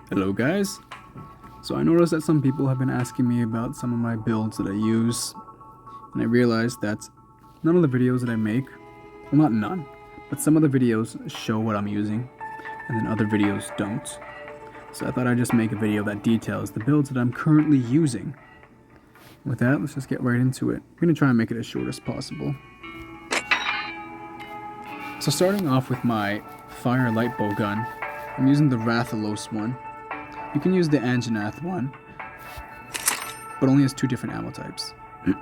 Hello guys! So I noticed that some people have been asking me about some of my builds that I use, and I realized that none of the videos that I make, well not none, but some of the videos show what I'm using, and then other videos don't. So I thought I'd just make a video that details the builds that I'm currently using. With that, let's just get right into it. I'm going to try and make it as short as possible. So starting off with my fire light bow gun, I'm using the Rathalos one. You can use the Anjanath one, but only has two different ammo types.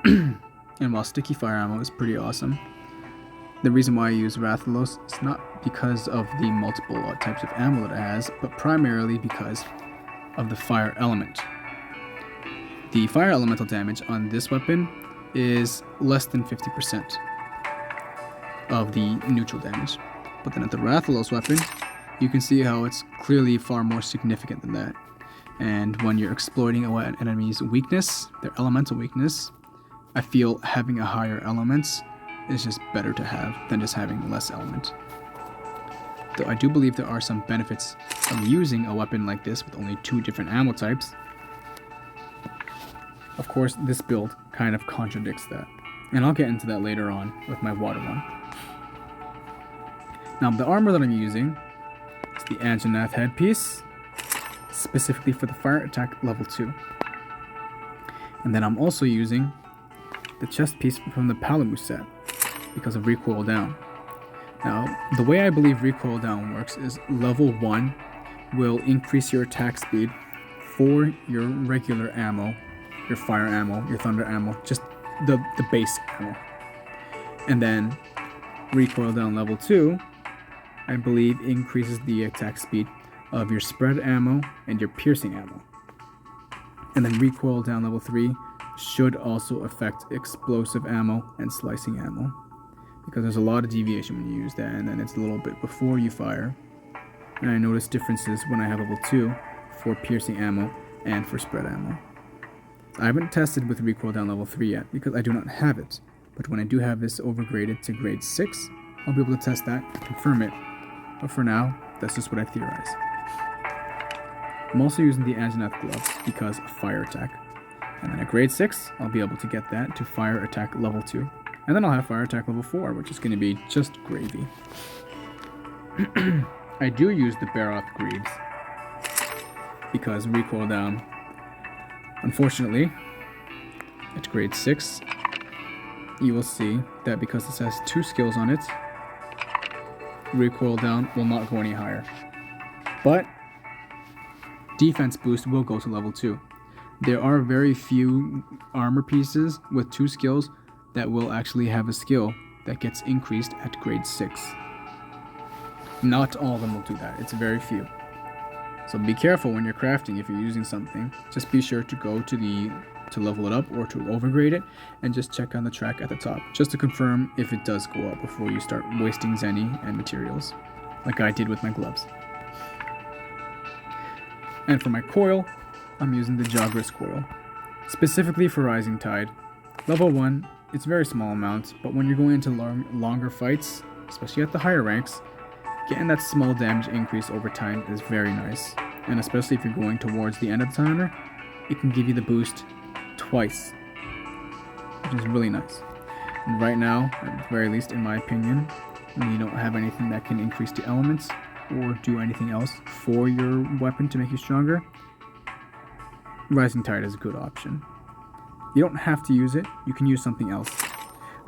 And while sticky fire ammo is pretty awesome, the reason why I use Rathalos is not because of the multiple types of ammo that it has, but primarily because of the fire element. The fire elemental damage on this weapon is less than 50% of the neutral damage. But then at the Rathalos weapon, you can see how it's clearly far more significant than that. And when you're exploiting an enemy's weakness, their elemental weakness, I feel having a higher element is just better to have than just having less element. Though I do believe there are some benefits of using a weapon like this with only two different ammo types. Of course, this build kind of contradicts that, and I'll get into that later on with my water one. Now, the armor that I'm using is the Anjanath headpiece, specifically for the fire attack level 2. And then I'm also using the chest piece from the Palamu set because of recoil down. Now, the way I believe recoil down works is level 1 will increase your attack speed for your regular ammo, your fire ammo, your thunder ammo, just the base ammo. And then recoil down level 2, I believe, increases the attack speed of your spread ammo and your piercing ammo. And then recoil down level 3 should also affect explosive ammo and slicing ammo, because there's a lot of deviation when you use that, and then it's a little bit before you fire. And I notice differences when I have level 2 for piercing ammo and for spread ammo. I haven't tested with recoil down level 3 yet because I do not have it, but when I do have this overgraded to grade 6, I'll be able to test that and confirm it. But for now, that's just what I theorize. I'm also using the Anjanath gloves because of fire attack. And then at grade 6, I'll be able to get that to fire attack level 2. And then I'll have fire attack level 4, which is going to be just gravy. I do use the Baroth greaves because recoil down. Unfortunately, at grade 6, you will see that because this has 2 skills on it, recoil down will not go any higher. But defense boost will go to level 2. There are very few armor pieces with 2 skills that will actually have a skill that gets increased at grade 6. Not all of them will do that. It's very few. So be careful when you're crafting if you're using something. Just be sure to go to level it up or to overgrade it, and just check on the track at the top just to confirm if it does go up before you start wasting Zenny and materials, like I did with my gloves. And for my coil, I'm using the Jagras coil, specifically for Rising Tide. Level 1, it's very small amounts, but when you're going into longer fights, especially at the higher ranks, getting that small damage increase over time is very nice. And especially if you're going towards the end of the timer, it can give you the boost twice, which is really nice. And right now, at the very least in my opinion, when you don't have anything that can increase the elements or do anything else for your weapon to make you stronger, Rising Tide is a good option. You don't have to use it, you can use something else.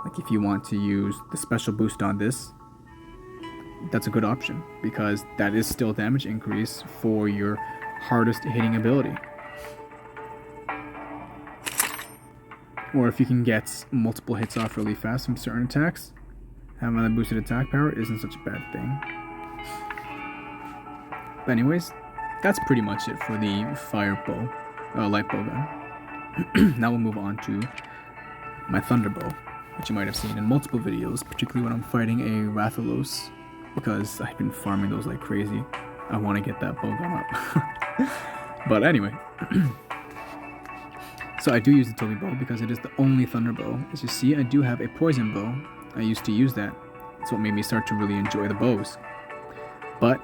Like if you want to use the special boost on this, that's a good option because that is still damage increase for your hardest hitting ability. Or if you can get multiple hits off really fast from certain attacks, having that boosted attack power isn't such a bad thing. But anyways, that's pretty much it for the fire bow, light bow gun. Now we'll move on to my thunder bow, which you might have seen in multiple videos, particularly when I'm fighting a Rathalos, because I've been farming those like crazy. I want to get that bow gun up. But anyway, so I do use the Toby bow because it is the only thunder bow. As you see, I do have a poison bow. I used to use that. It's what made me start to really enjoy the bows. But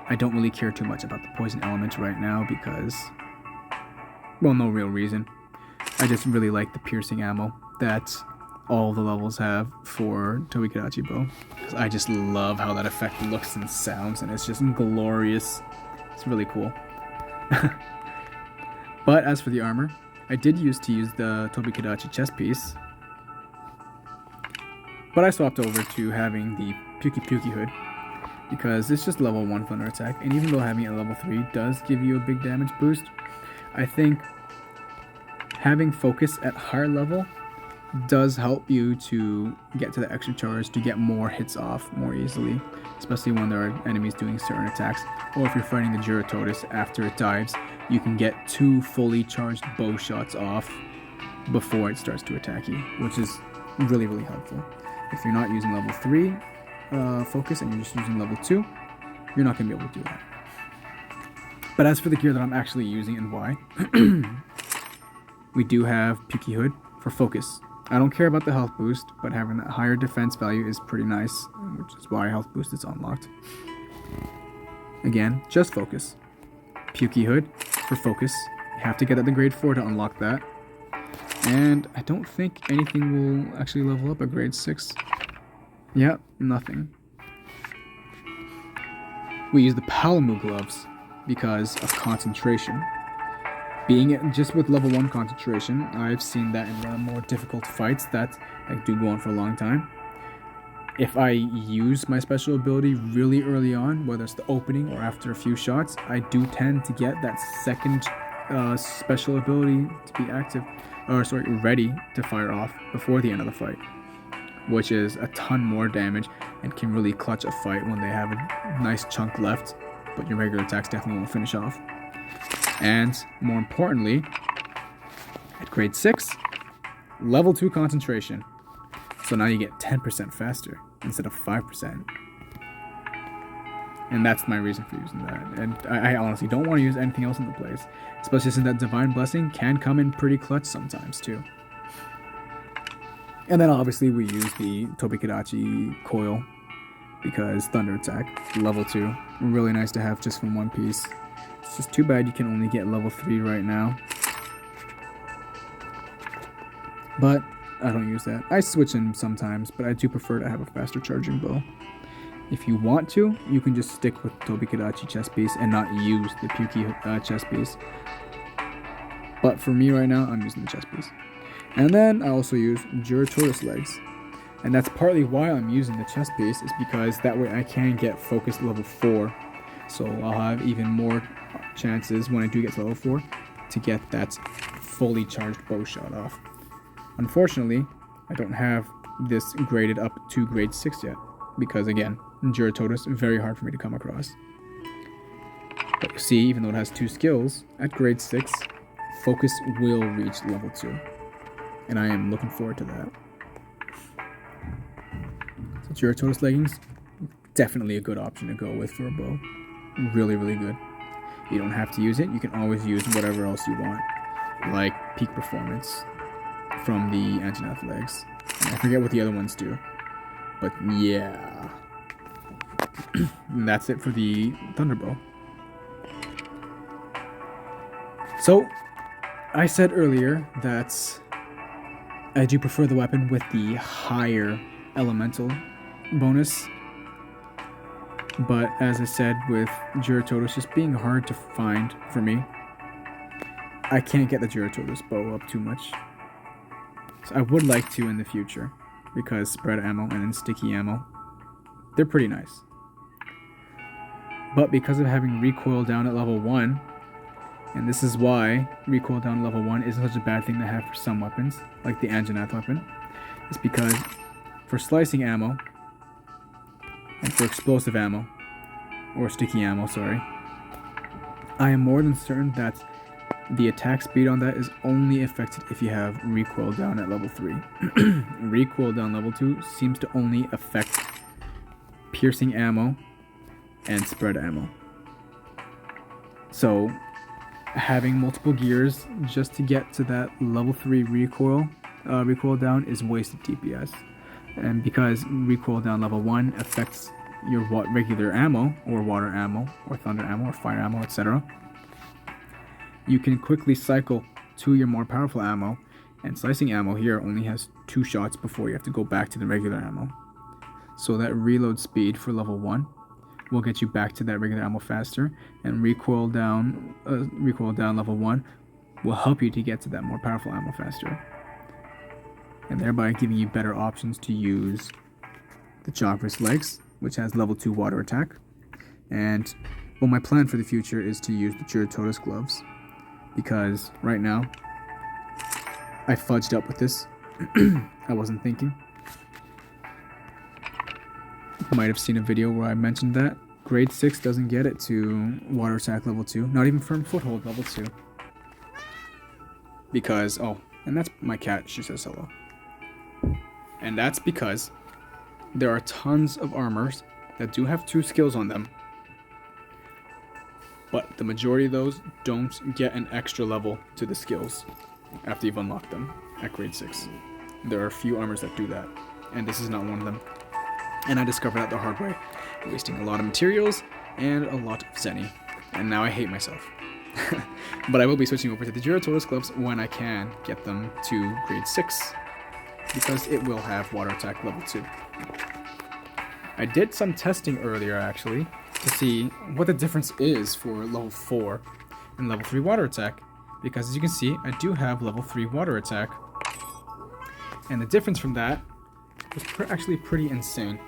I don't really care too much about the poison element right now because, well, no real reason. I just really like the piercing ammo that all the levels have for Tobi-Kadachi bow. I just love how that effect looks and sounds, and it's just glorious. It's really cool. But as for the armor, I did used to use the Tobi-Kadachi chest piece, but I swapped over to having the Puki hood because it's just level 1 thunder attack, and even though having it at level 3 does give you a big damage boost, I think having focus at higher level does help you to get to the extra charge to get more hits off more easily, especially when there are enemies doing certain attacks, or if you're fighting the Juratotus after it dives, you can get 2 fully charged bow shots off before it starts to attack you, which is really, really helpful. If you're not using level 3 focus and you're just using level 2, you're not going to be able to do that. But as for the gear that I'm actually using and why, we do have Puki Hood for focus. I don't care about the health boost, but having that higher defense value is pretty nice, which is why health boost is unlocked. Again, just focus. Puki Hood for focus. You have to get at the grade 4 to unlock that. And I don't think anything will actually level up at grade 6. Yep, nothing. We use the Palamu gloves because of concentration. Being just with level 1 concentration, I've seen that in the more difficult fights that do go on for a long time. If I use my special ability really early on, whether it's the opening or after a few shots, I do tend to get that second special ability to be active, ready to fire off before the end of the fight, which is a ton more damage and can really clutch a fight when they have a nice chunk left, but your regular attacks definitely won't finish off. And more importantly, at grade 6, level 2 concentration. So now you get 10% faster instead of 5%. And that's my reason for using that. And I honestly don't want to use anything else in the place, especially since that Divine Blessing can come in pretty clutch sometimes too. And then obviously we use the Tobi-Kadachi coil because Thunder Attack, level 2. Really nice to have just from one piece. It's just too bad you can only get level 3 right now. But I don't use that. I switch in sometimes, but I do prefer to have a faster charging bow. If you want to, you can just stick with Tobi-Kadachi chest piece and not use the Puki chest piece. But for me right now, I'm using the chest piece. And then I also use Juratotus legs. And that's partly why I'm using the chest piece, is because that way I can get focused level 4. So I'll have even more chances when I do get to level 4 to get that fully charged bow shot off. Unfortunately, I don't have this graded up to grade 6 yet, because again, Juratotus is very hard for me to come across. But you see, even though it has 2 skills, at grade 6, focus will reach level 2. And I am looking forward to that. So Juratotus leggings, definitely a good option to go with for a bow. Really, really good. You don't have to use it. You can always use whatever else you want, like Peak Performance from the Anjanath legs. And I forget what the other ones do, but yeah. And that's it for the Thunderbow. So, I said earlier that I do prefer the weapon with the higher elemental bonus. But as I said, with Juratotus just being hard to find for me, I can't get the Juratotus bow up too much. So I would like to in the future, because spread ammo and then sticky ammo, they're pretty nice. But because of having recoil down at level 1, and this is why recoil down at level 1 isn't such a bad thing to have for some weapons, like the Anjanath weapon, is because for slicing ammo, and for explosive ammo, or sticky ammo, sorry, I am more than certain that the attack speed on that is only affected if you have recoil down at level 3. Recoil down level 2 seems to only affect piercing ammo and spread ammo. So having multiple gears just to get to that level 3 recoil down is wasted DPS. And because recoil down level 1 affects your regular ammo, or water ammo, or thunder ammo, or fire ammo, etc., you can quickly cycle to your more powerful ammo, and slicing ammo here only has 2 shots before you have to go back to the regular ammo. So that reload speed for level 1 will get you back to that regular ammo faster, and recoil down level 1 will help you to get to that more powerful ammo faster, and thereby giving you better options to use the Jogger's legs, which has level 2 water attack. And well, my plan for the future is to use the Giratotus gloves, because right now I fudged up with this. I wasn't thinking. You might have seen a video where I mentioned that grade 6 doesn't get it to water attack level 2, not even firm foothold level 2. Because, oh, and that's my cat, she says hello. And that's because there are tons of armors that do have 2 skills on them, but the majority of those don't get an extra level to the skills after you've unlocked them at grade 6. There are a few armors that do that, and this is not one of them. And I discovered that the hard way, wasting a lot of materials and a lot of Zenny, and now I hate myself. But I will be switching over to the Giratotus gloves when I can get them to grade 6, because it will have water attack level 2. I did some testing earlier actually to see what the difference is for level 4 and level 3 water attack, because as you can see, I do have level 3 water attack, and the difference from that was actually pretty insane.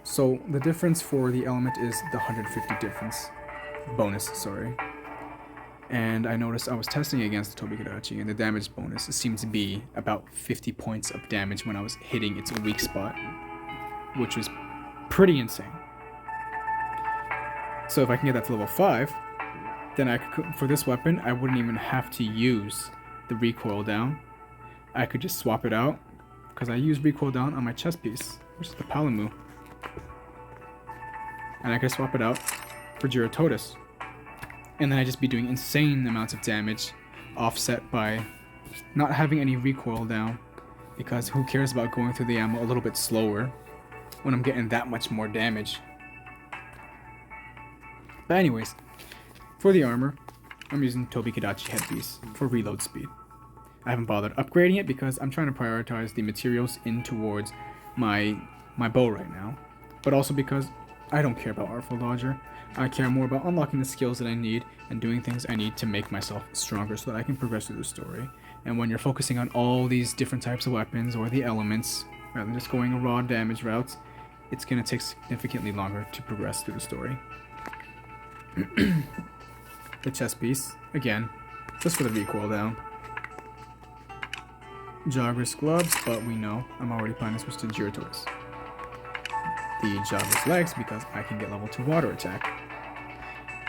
So the difference for the element is the 150 difference bonus, sorry. And I noticed I was testing against the Tobikadachi, and the damage bonus seemed to be about 50 points of damage when I was hitting its weak spot, which was pretty insane. So if I can get that to level 5, then I could, for this weapon, I wouldn't even have to use the recoil down. I could just swap it out, because I use recoil down on my chest piece, which is the Palamu. And I could swap it out for Giratotus. And then I'd just be doing insane amounts of damage, offset by not having any recoil down, because who cares about going through the ammo a little bit slower when I'm getting that much more damage. But anyways, for the armor, I'm using Tobikadachi headpiece for reload speed. I haven't bothered upgrading it because I'm trying to prioritize the materials in towards my bow right now, but also because I don't care about Artful Dodger. I care more about unlocking the skills that I need and doing things I need to make myself stronger so that I can progress through the story. And when you're focusing on all these different types of weapons or the elements, rather than just going a raw damage route, it's going to take significantly longer to progress through the story. The chest piece, again, just for the recoil down. Jogger's gloves, but we know I'm already planning to switch to Giratotus. The Jogger's legs, because I can get level 2 water attack.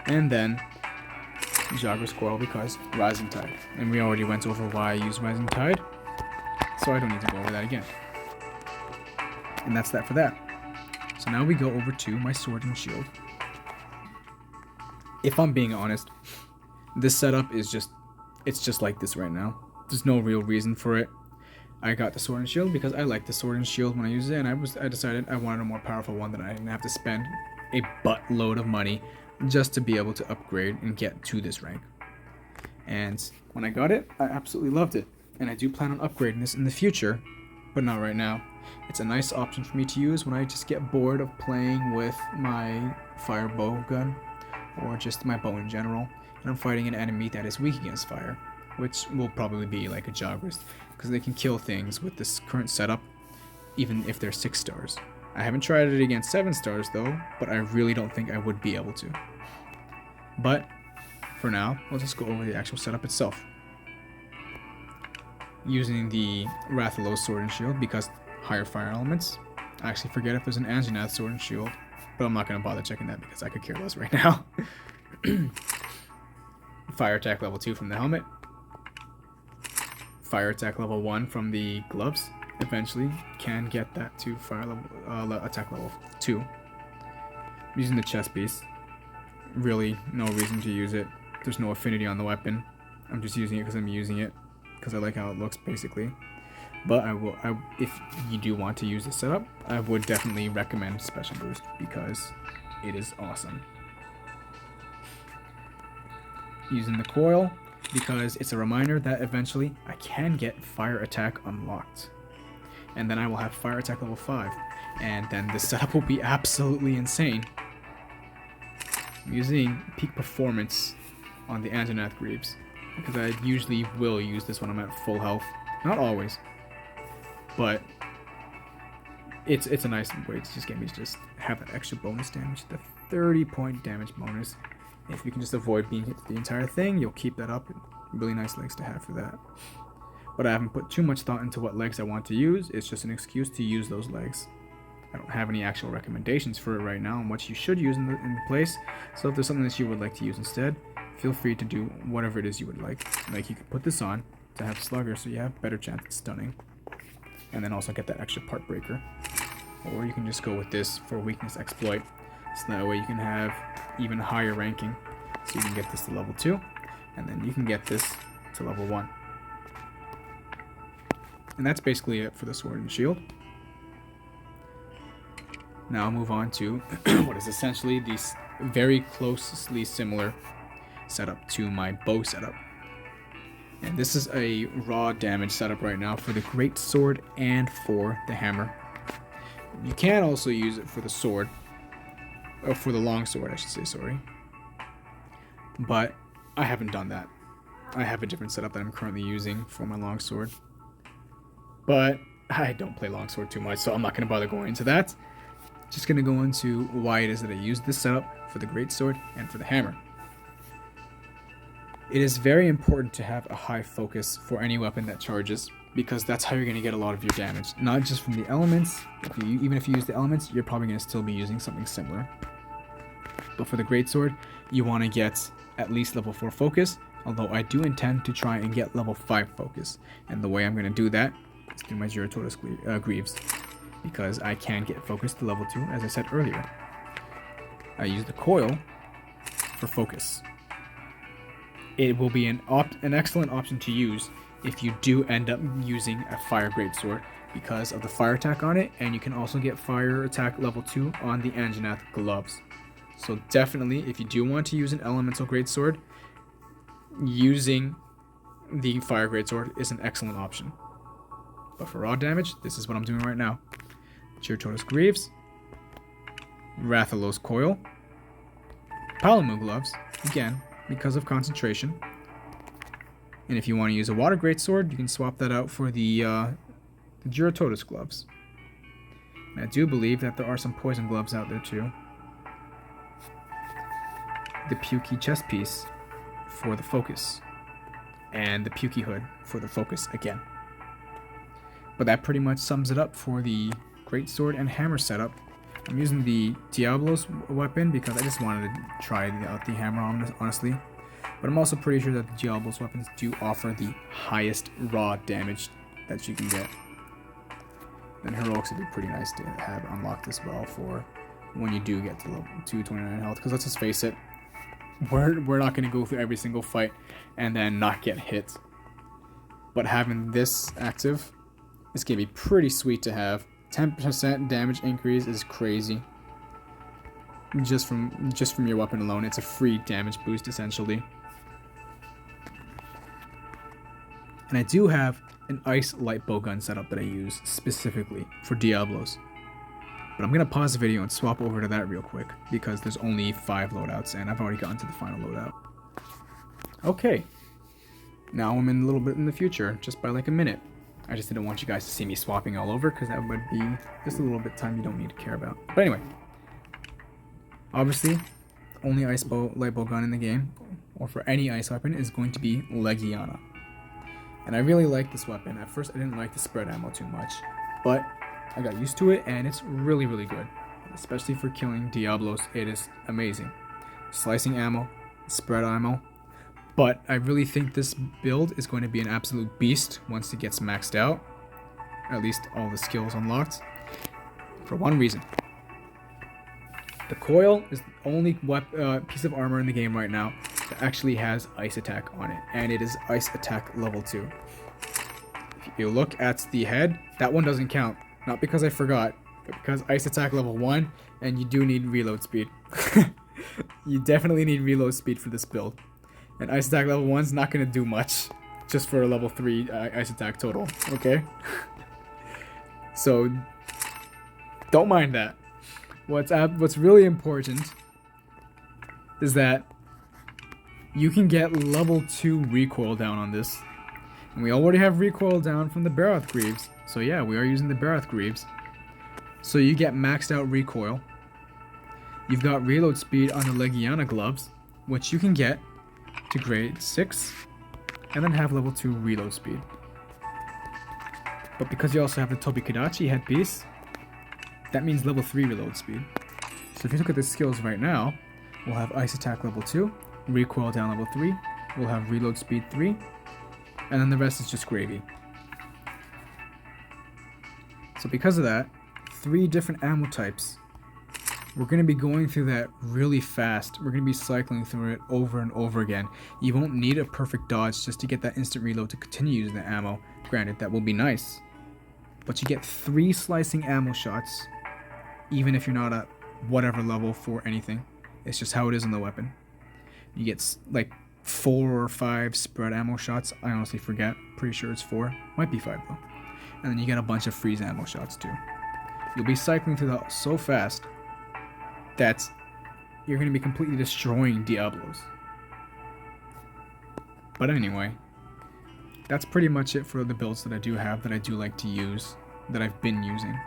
And then Jogger's coil, because Rising Tide. And we already went over why I use Rising Tide, so I don't need to go over that again. And that's that for that. So now we go over to my sword and shield. If I'm being honest, this setup is just like this right now. There's no real reason for it. I got the sword and shield because I like the sword and shield when I use it, and I decided I wanted a more powerful one that I didn't have to spend a buttload of money just to be able to upgrade and get to this rank. And when I got it, I absolutely loved it, and I do plan on upgrading this in the future, but not right now. It's a nice option for me to use when I just get bored of playing with my fire bow gun, or just my bow in general, and I'm fighting an enemy that is weak against fire, which will probably be like a Joggerist, because they can kill things with this current setup, even if they're 6 stars. I haven't tried it against 7 stars though, but I really don't think I would be able to. But for now, let's just go over the actual setup itself. Using the Rathalos sword and shield because higher fire elements. I actually forget if there's an Anjanath sword and shield, but I'm not going to bother checking that because I could care less right now. Fire attack level 2 from the helmet. Fire attack level 1 from the gloves. Eventually can get that to fire level attack level 2. I'm using the chest piece. Really no reason to use it. There's no affinity on the weapon. I'm just using it because I'm using it, because I like how it looks basically. But if you do want to use this setup, I would definitely recommend Special Boost because it is awesome. Using the coil because it's a reminder that eventually I can get Fire Attack unlocked. And then I will have Fire Attack level 5. And then this setup will be absolutely insane. I'm using Peak Performance on the Anjanath Greaves because I usually will use this when I'm at full health. Not always, but it's a nice way to just get me to just have that extra bonus damage, the 30-point damage bonus. If you can just avoid being hit the entire thing, you'll keep that up. Really nice legs to have for that. But I haven't put too much thought into what legs I want to use. It's just an excuse to use those legs. I don't have any actual recommendations for it right now on what you should use in the place. So if there's something that you would like to use instead, feel free to do whatever it is you would like. Like you could put this on to have Slugger so you have better chance at stunning. And then also get that extra part breaker. Or you can just go with this for weakness exploit. So that way you can have even higher ranking. So you can get this to level 2. And then you can get this to level 1. And that's basically it for the sword and shield. Now I'll move on to what is essentially this very closely similar setup to my bow setup. And this is a raw damage setup right now for the great sword and for the hammer. You can also use it for the sword, or for the long sword I should say, sorry. But I haven't done that. I have a different setup that I'm currently using for my long sword. But I don't play longsword too much, so I'm not going to bother going into that. Just going to go into why it is that I use this setup for the greatsword and for the hammer. It is very important to have a high focus for any weapon that charges, because that's how you're going to get a lot of your damage. Not just from the elements. Even if you use the elements, you're probably going to still be using something similar. But for the greatsword, you want to get at least level 4 focus, although I do intend to try and get level 5 focus. And the way I'm going to do that is through my Jiratorus Greaves, because I can get focus to level 2, as I said earlier. I use the coil for focus. It will be an excellent option to use if you do end up using a fire greatsword because of the fire attack on it, and you can also get fire attack level 2 on the Anjanath gloves. So definitely, if you do want to use an elemental greatsword, using the fire greatsword is an excellent option. But for raw damage, this is what I'm doing right now. Jiratorus Greaves, Rathalos Coil, Palamu Gloves, again, because of concentration. And if you want to use a Water Greatsword, you can swap that out for the Jiratorus Gloves. And I do believe that there are some Poison Gloves out there too. The Pukey Chest Piece for the focus, and the Pukey Hood for the focus again. But that pretty much sums it up for the greatsword and hammer setup. I'm using the Diablo's weapon because I just wanted to try out the hammer honestly. But I'm also pretty sure that the Diablo's weapons do offer the highest raw damage that you can get. And heroics would be pretty nice to have unlocked as well for when you do get to level 229 health. Because let's just face it, we're not going to go through every single fight and then not get hit. But having this active is going to be pretty sweet to have. 10% damage increase is crazy. Just from your weapon alone, it's a free damage boost essentially. And I do have an ice light bow gun setup that I use specifically for Diablos. But I'm going to pause the video and swap over to that real quick because there's only 5 loadouts and I've already gotten to the final loadout. Okay. Now I'm in a little bit in the future, just by like a minute. I just didn't want you guys to see me swapping all over because that would be just a little bit of time you don't need to care about. But anyway. Obviously, the only light bow gun in the game, or for any ice weapon, is going to be Legiana. And I really like this weapon. At first I didn't like the spread ammo too much, but I got used to it and it's really, really good. Especially for killing Diablos, it is amazing. Slicing ammo, spread ammo, but I really think this build is going to be an absolute beast once it gets maxed out. At least all the skills unlocked. For one reason. The coil is the only piece of armor in the game right now that actually has ice attack on it, and it is ice attack level 2. If you look at the head, that one doesn't count. Not because I forgot, but because ice attack level 1, and you do need reload speed. You definitely need reload speed for this build. And ice attack level 1's not going to do much, just for a level 3 ice attack total, okay? So, don't mind that. What's really important is that you can get level 2 recoil down on this. And we already have recoil down from the Barath Greaves. So yeah, we are using the Barath Greaves. So you get maxed out recoil. You've got reload speed on the Legiana gloves, which you can get to grade 6, and then have level 2 reload speed. But because you also have the Tobikadachi headpiece, that means level 3 reload speed. So if you look at the skills right now, we'll have ice attack level 2, recoil down level 3, we'll have reload speed 3, and then the rest is just gravy. So because of that, 3 different ammo types. We're going to be going through that really fast. We're going to be cycling through it over and over again. You won't need a perfect dodge just to get that instant reload to continue using the ammo. Granted, that will be nice. But you get 3 slicing ammo shots, even if you're not at whatever level for anything. It's just how it is in the weapon. You get like 4 or 5 spread ammo shots. I honestly forget. Pretty sure it's 4. Might be 5 though. And then you get a bunch of freeze ammo shots too. You'll be cycling through that so fast that you're going to be completely destroying Diablos. But anyway, that's pretty much it for the builds that I do have, that I do like to use, that I've been using.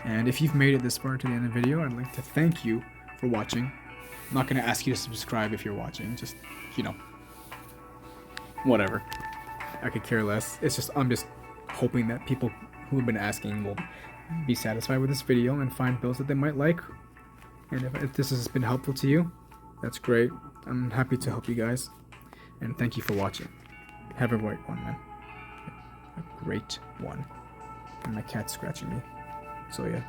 And if you've made it this far to the end of the video, I'd like to thank you for watching. I'm not going to ask you to subscribe if you're watching, just, you know, whatever. I could care less. It's just, I'm just hoping that people who have been asking will be satisfied with this video and find builds that they might like. And if this has been helpful to you, that's great. I'm happy to help you guys. And thank you for watching. Have a great one, man. A great one. And my cat's scratching me. So yeah.